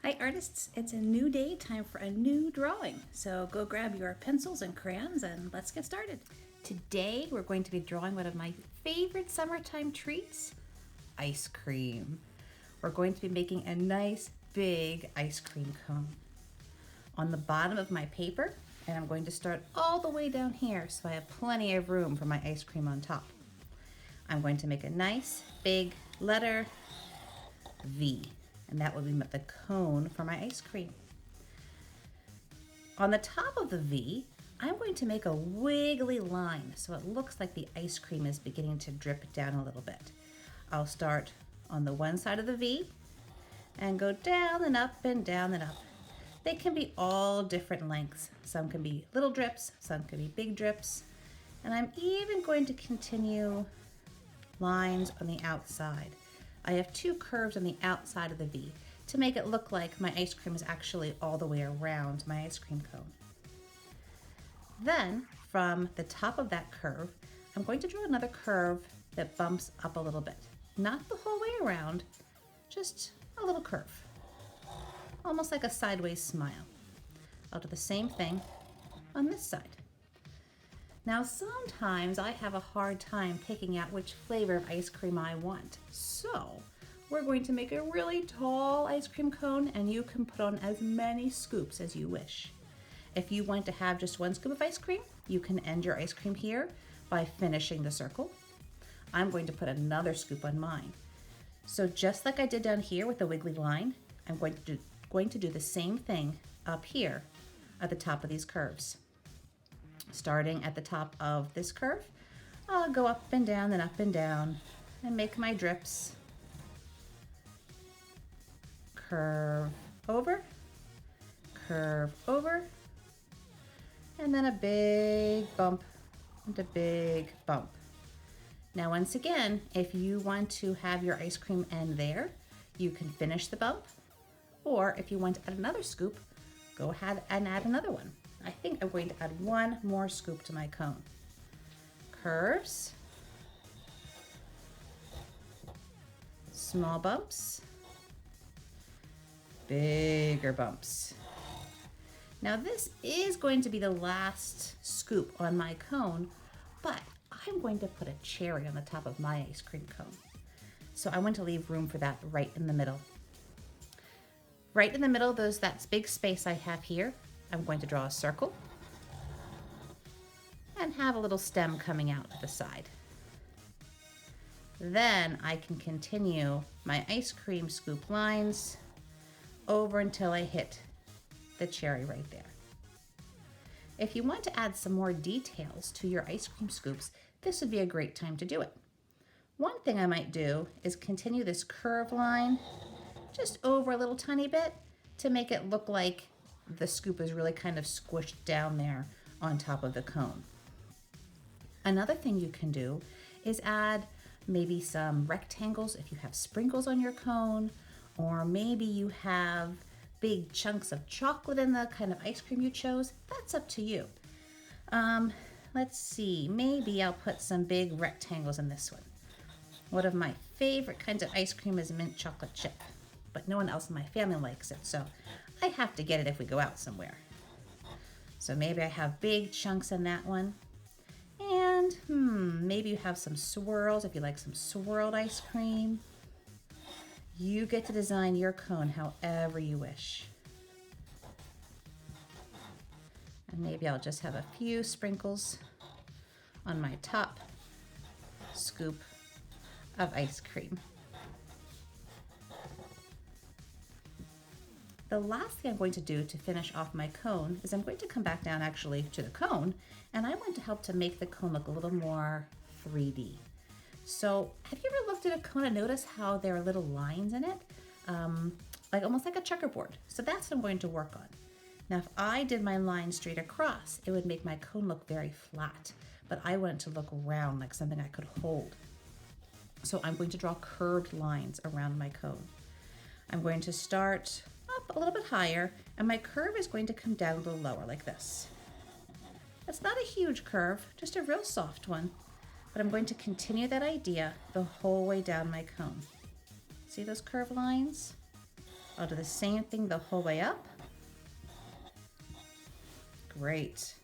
Hi artists, it's a new day, time for a new drawing. So go grab your pencils and crayons and let's get started. Today we're going to be drawing one of my favorite summertime treats, ice cream. We're going to be making a nice big ice cream cone. On the bottom of my paper, and I'm going to start all the way down here so I have plenty of room for my ice cream on top. I'm going to make a nice big letter V, and that will be the cone for my ice cream. On the top of the V, I'm going to make a wiggly line so it looks like the ice cream is beginning to drip down a little bit. I'll start on the one side of the V and go down and up and down and up. They can be all different lengths. Some can be little drips, some can be big drips. And I'm even going to continue lines on the outside. I have two curves on the outside of the V to make it look like my ice cream is actually all the way around my ice cream cone. Then from the top of that curve, I'm going to draw another curve that bumps up a little bit. Not the whole way around, just a little curve. Almost like a sideways smile. I'll do the same thing on this side. Now sometimes I have a hard time picking out which flavor of ice cream I want. So we're going to make a really tall ice cream cone and you can put on as many scoops as you wish. If you want to have just one scoop of ice cream, you can end your ice cream here by finishing the circle. I'm going to put another scoop on mine. So just like I did down here with the wiggly line, I'm going to do the same thing up here at the top of these curves. Starting at the top of this curve, I'll go up and down and make my drips. Curve over, and then a big bump and a big bump. Now once again, if you want to have your ice cream end there, you can finish the bump, or if you want to add another scoop, go ahead and add another one. I think I'm going to add one more scoop to my cone. Curves, small bumps, bigger bumps. Now this is going to be the last scoop on my cone, but I'm going to put a cherry on the top of my ice cream cone. So I want to leave room for that right in the middle. Right in the middle, that big space I have here, I'm going to draw a circle and have a little stem coming out to the side. Then I can continue my ice cream scoop lines over until I hit the cherry right there. If you want to add some more details to your ice cream scoops, this would be a great time to do it. One thing I might do is continue this curve line just over a little tiny bit to make it look like the scoop is really kind of squished down there on top of the cone. Another thing you can do is add maybe some rectangles if you have sprinkles on your cone, or maybe you have big chunks of chocolate in the kind of ice cream you chose. That's up to you. Let's see, maybe I'll put some big rectangles in this one. One of my favorite kinds of ice cream is mint chocolate chip, but no one else in my family likes it, so I have to get it if we go out somewhere. So maybe I have big chunks in that one. And maybe you have some swirls if you like some swirled ice cream. You get to design your cone however you wish. And maybe I'll just have a few sprinkles on my top scoop of ice cream. The last thing I'm going to do to finish off my cone is I'm going to come back down actually to the cone, and I want to help to make the cone look a little more 3D. So have you ever looked at a cone and noticed how there are little lines in it? Like almost like a checkerboard. So that's what I'm going to work on. Now if I did my line straight across, it would make my cone look very flat, but I want it to look round, like something I could hold. So I'm going to draw curved lines around my cone. I'm going to start up a little bit higher, and my curve is going to come down a little lower like this. It's not a huge curve, just a real soft one, but I'm going to continue that idea the whole way down my cone. See those curved lines? I'll do the same thing the whole way up. Great.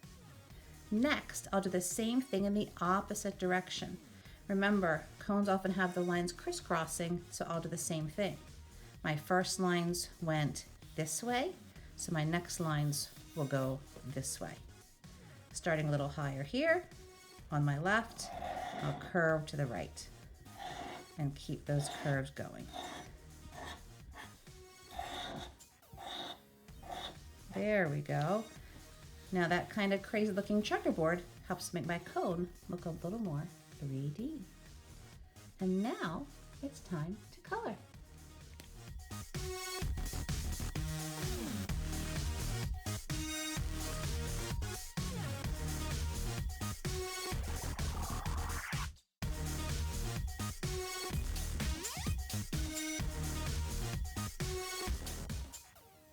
Next, I'll do the same thing in the opposite direction. Remember, cones often have the lines crisscrossing, so I'll do the same thing. My first lines went this way, so my next lines will go this way. Starting a little higher here, on my left, I'll curve to the right and keep those curves going. There we go. Now that kind of crazy looking checkerboard helps make my cone look a little more 3D. And now it's time to color.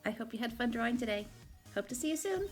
I hope you had fun drawing today. Hope to see you soon.